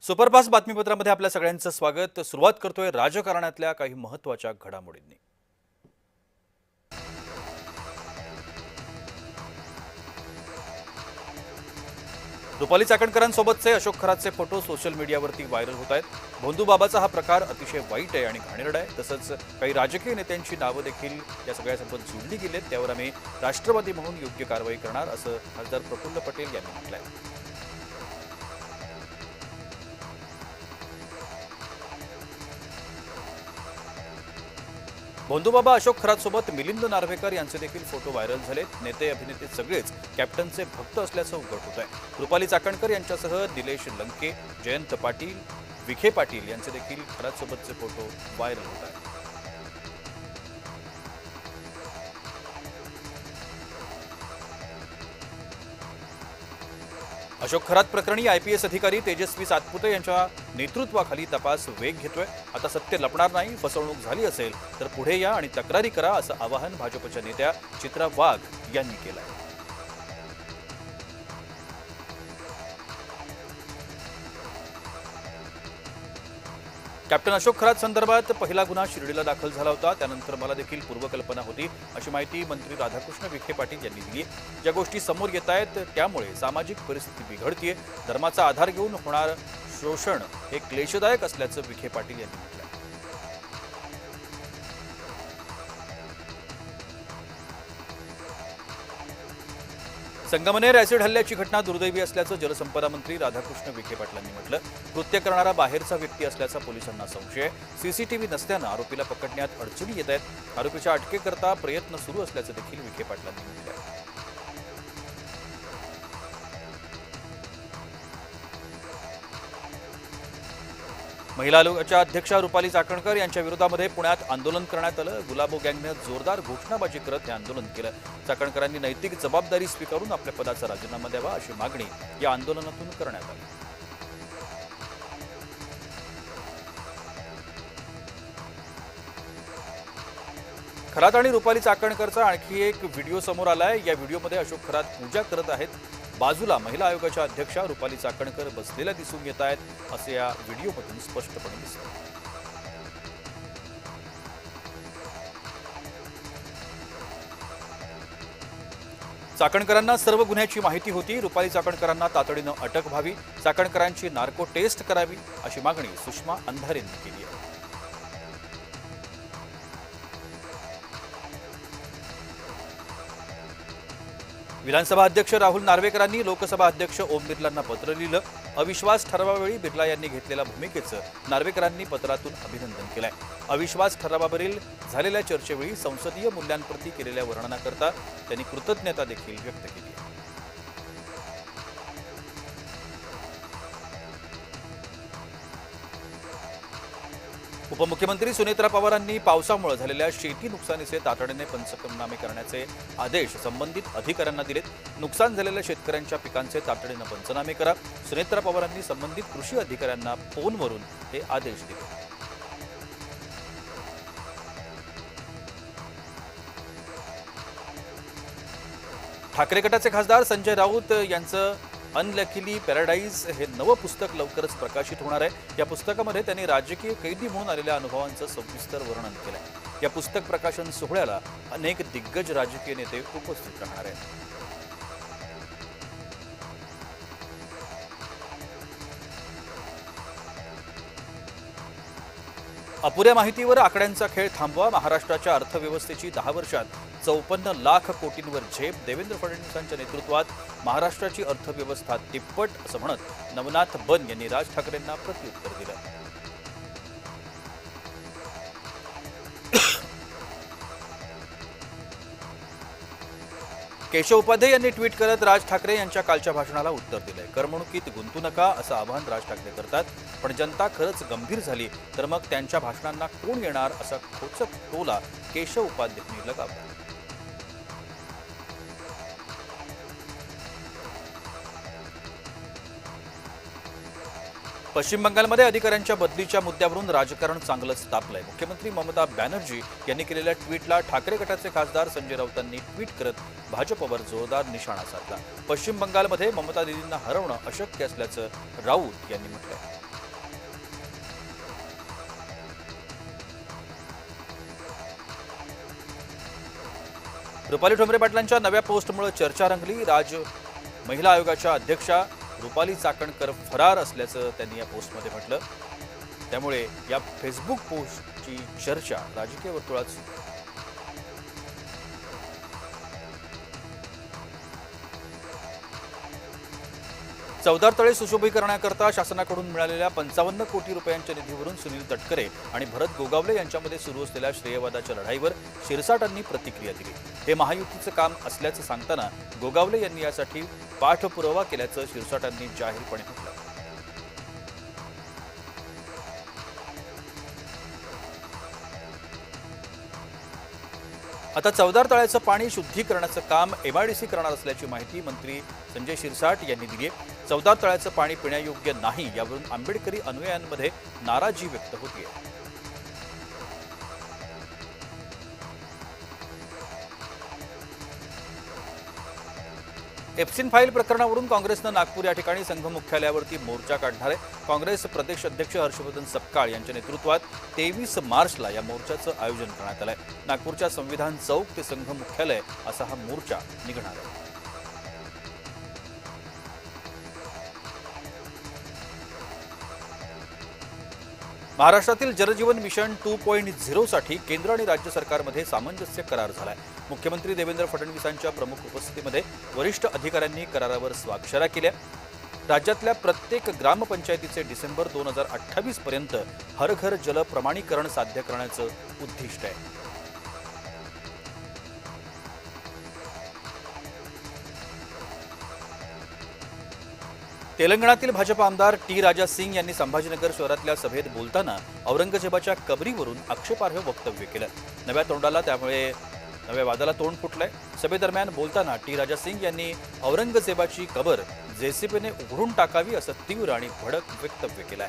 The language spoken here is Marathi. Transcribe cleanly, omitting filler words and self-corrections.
सुपरफास्ट बातमीपत्रामध्ये आपल्या सगळ्यांचं स्वागत। सुरुवात करतोय राजकारणातल्या काही महत्त्वाच्या घडामोडींनी। रुपाली चाकणकरांसोबतचे अशोक खरातचे फोटो सोशल मीडियावरती व्हायरल होत आहेत। भोंदूबाबाचा हा प्रकार अतिशय वाईट आहे आणि घाणेरडा आहे। तसंच काही राजकीय नेत्यांची नावं देखील या सगळ्यासोबत जोडली गेली आहेत। त्यावर आम्ही राष्ट्रवादी म्हणून योग्य कारवाई करणार असं खासदार प्रफुल्ल पटेल यांनी म्हटलंय। भोंदूबाबा अशोक खरातसोबत मिलिंद नार्वेकर यांचे देखील फोटो व्हायरल झालेत। नेते अभिनेते सगळेच कॅप्टनचे भक्त असल्याचं उघड होत आहे। रुपाली चाकणकर यांच्यासह निलेश लंके, जयंत पाटील, विखे पाटील यांचे देखील खरातसोबतचे फोटो व्हायरल होत आहेत। अशोक खरात प्रकरणी आयपीएस अधिकारी तेजस्वी सातपुते यांच्या नेतृत्वाखाली तपास वेग घेतोय। आता सत्य लपणार नाही, फसवणूक झाली असेल तर पुढे या आणि तक्रारी करा असं आवाहन भाजपच्या नेत्या चित्रा वाघ यांनी केलं आहे। कॅप्टन अशोक खरात संदर्भात पहिला गुन्हा शिर्डीला दाखल झाला होता। त्यानंतर मला देखील पूर्वकल्पना होती अशी माहिती मंत्री राधाकृष्ण विखे पाटील यांनी दिली। ज्या गोष्टी समोर येत आहेत त्यामुळे सामाजिक परिस्थिती बिघडतीये। धर्माचा आधार घेऊन होणार शोषण हे क्लेशदायक असल्याचं विखे पाटील यांनी म्हटलं। संगमनेर ऍसिड हल्ल्याची घटना दुर्दैवी असल्याचं जलसंपदा मंत्री राधाकृष्ण विखे पाटलांनी म्हटलं। कृत्य करणारा बाहेरचा व्यक्ती असल्याचा पोलिसांना संशय। सीसीटीव्ही नसल्यानं आरोपीला पकडण्यात अडचणी येत आहेत। आरोपीच्या अटकेकरता प्रयत्न सुरू असल्याचं देखील विखे पाटलांनी म्हटलं। महिला आयोगाच्या अध्यक्षा रुपाली चाकणकर यांच्या विरोधामध्ये पुण्यात आंदोलन करण्यात आलं। गुलाबो गँगने जोरदार घोषणाबाजी करत हे आंदोलन केलं। चाकणकरांनी नैतिक जबाबदारी स्वीकारून आपल्या पदाचा राजीनामा द्यावा अशी मागणी या आंदोलनातून करण्यात आली। खरात आणि रुपाली चाकणकरचा आणखी एक व्हिडिओ समोर आलाय। या व्हिडिओमध्ये अशोक खरात पूजा करत आहेत। बाजूला महिला आयोगाच्या अध्यक्षा रुपाली चाकणकर बसलेल्या दिसून येत आहेत असे या व्हिडिओमधून स्पष्टपणे दिसते। चाकणकरांना सर्व गुन्ह्याची माहिती होती। रुपाली चाकणकरांना तातडीनं अटक व्हावी, चाकणकरांची नार्को टेस्ट करावी अशी मागणी सुषमा अंधारेंनी केली आहे। विधानसभा अध्यक्ष राहुल नार्वेकरांनी लोकसभा अध्यक्ष ओम बिर्लांना पत्र लिहिलं। अविश्वास ठरावावेळी बिर्ला यांनी घेतलेल्या भूमिकेचं नार्वेकरांनी पत्रातून अभिनंदन केलंय। अविश्वास ठरावावरील झालेल्या चर्चेवेळी संसदीय मूल्यांप्रती केलेल्या वर्णनाकरता त्यांनी कृतज्ञता देखील व्यक्त केली आहे। उपमुख्यमंत्री सुनेत्रा पवारांनी पावसामुळे झालेल्या शेती नुकसानीचे तातडीने पंचनामे करण्याचे आदेश संबंधित अधिकाऱ्यांना दिलेत। नुकसान झालेल्या शेतकऱ्यांच्या पिकांचे तातडीने पंचनामे करा। सुनेत्रा पवारांनी संबंधित कृषी अधिकाऱ्यांना फोनवरून हे आदेश दिले। ठाकरे गटाचे खासदार संजय राऊत यांचं अनलकीली पॅराडाईज हे नवं पुस्तक लवकरच प्रकाशित होणार आहे। या पुस्तकामध्ये त्यांनी राजकीय कैदी म्हणून आलेल्या अनुभवांचं सविस्तर वर्णन केलंय। या पुस्तक प्रकाशन सोहळ्याला अनेक दिग्गज राजकीय नेते उपस्थित राहणार आहेत। अपुऱ्या माहितीवर आकड्यांचा खेळ थांबवा। महाराष्ट्राच्या अर्थव्यवस्थेची 10 वर्षात 54 लाख कोटींवर झेप। देवेंद्र फडणवीसांच्या नेतृत्वात महाराष्ट्राची अर्थव्यवस्था तिप्पट असं म्हणत नवनाथ बन यांनी राज ठाकरेंना प्रत्युत्तर दिलं। केशव उपाध्ये यांनी ट्विट करत राज ठाकरे यांच्या कालच्या भाषणाला उत्तर दिलंय। करमणुकीत गुंतू नका असं आवाहन राज ठाकरे करतात, पण जनता खरंच गंभीर झाली तर मग त्यांच्या भाषणांना कोण येणार असा खोचक टोला केशव उपाध्यांनी लगावला। पश्चिम बंगालमध्ये अधिकाऱ्यांच्या बदलीच्या मुद्द्यावरून राजकारण चांगलंच तापलंय। मुख्यमंत्री ममता बॅनर्जी यांनी केलेल्या ट्विटला ठाकरे गटाचे खासदार संजय राऊतांनी ट्विट करत भाजपवर जोरदार निशाणा साधला। पश्चिम बंगालमध्ये ममता दीदींना हरवणं अशक्य असल्याचं राऊत यांनी म्हटलंय। रुपाली ठोंबरे पाटलांच्या नव्या पोस्टमुळे चर्चा रंगली. महिला आयोगाच्या अध्यक्षा रुपाली चाकणकर फरार असल्याचं त्यांनी या पोस्टमध्ये म्हटलं. त्यामुळे या फेसबुक पोस्टची चर्चा राजकीय वर्तुळात सुरू आहे. चौदार तळे सुशोभीकरणाकरता शासनाकडून मिळालेल्या 55 कोटी रुपयांच्या निधीवरून सुनील तटकरे आणि भरत गोगावले यांच्यामध्ये सुरू असलेल्या श्रेयवादाच्या लढाईवर शिरसाटांनी प्रतिक्रिया दिली. हे महायुतीचं काम असल्याचं सांगताना गोगावले यांनी यासाठी पाठपुरावा केल्याचं शिरसाटांनी जाहीरपणे म्हटलं. आता चौदार तळ्याचं पाणी शुद्धीकरणाचं काम MIDC करणार असल्याची माहिती मंत्री संजय शिरसाट यांनी दिली आहे. चौदार तळ्याचं पाणी पिण्यायोग्य नाही यावरून आंबेडकरी अनुयायांमध्ये नाराजी व्यक्त होतीये. एप्सिन फाईल प्रकरणावरून काँग्रेसनं नागपूर या ठिकाणी संघ मुख्यालयावरती मोर्चा काढणार आहे. काँग्रेस प्रदेश अध्यक्ष हर्षवर्धन सपकाळ यांच्या नेतृत्वात 23 मार्चला या मोर्चाचं आयोजन करण्यात आलंय. नागपूरच्या संविधान चौक ते संघ मुख्यालय असा हा मोर्चा निघणार आहे. महाराष्ट्रातील जलजीवन मिशन 2.0 साठी केंद्र आणि राज्य सरकारमध्ये सामंजस्य करार झालाय. मुख्यमंत्री देवेंद्र फडणवीसांच्या प्रमुख उपस्थितीमध्ये वरिष्ठ अधिकाऱ्यांनी करारावर स्वाक्षऱ्या केल्या. राज्यातल्या प्रत्येक ग्रामपंचायतीचे डिसेंबर 2028 पर्यंत हर घर जल प्रमाणीकरण साध्य करण्याचं उद्दिष्ट आहे. तेलंगणातील भाजपा आमदार टी राजा सिंग यांनी संभाजीनगर शहरातल्या सभेत बोलताना औरंगजेबाच्या कबरीवरून आक्षेपार्ह वक्तव्य केलं. नव्या वादाला तोंड फुटलंय. सभेदरम्यान बोलताना टी राजा सिंग यांनी औरंगजेबाची कबर JCBने उघडून टाकावी असं तीव्र आणि भडक वक्तव्य केलंय.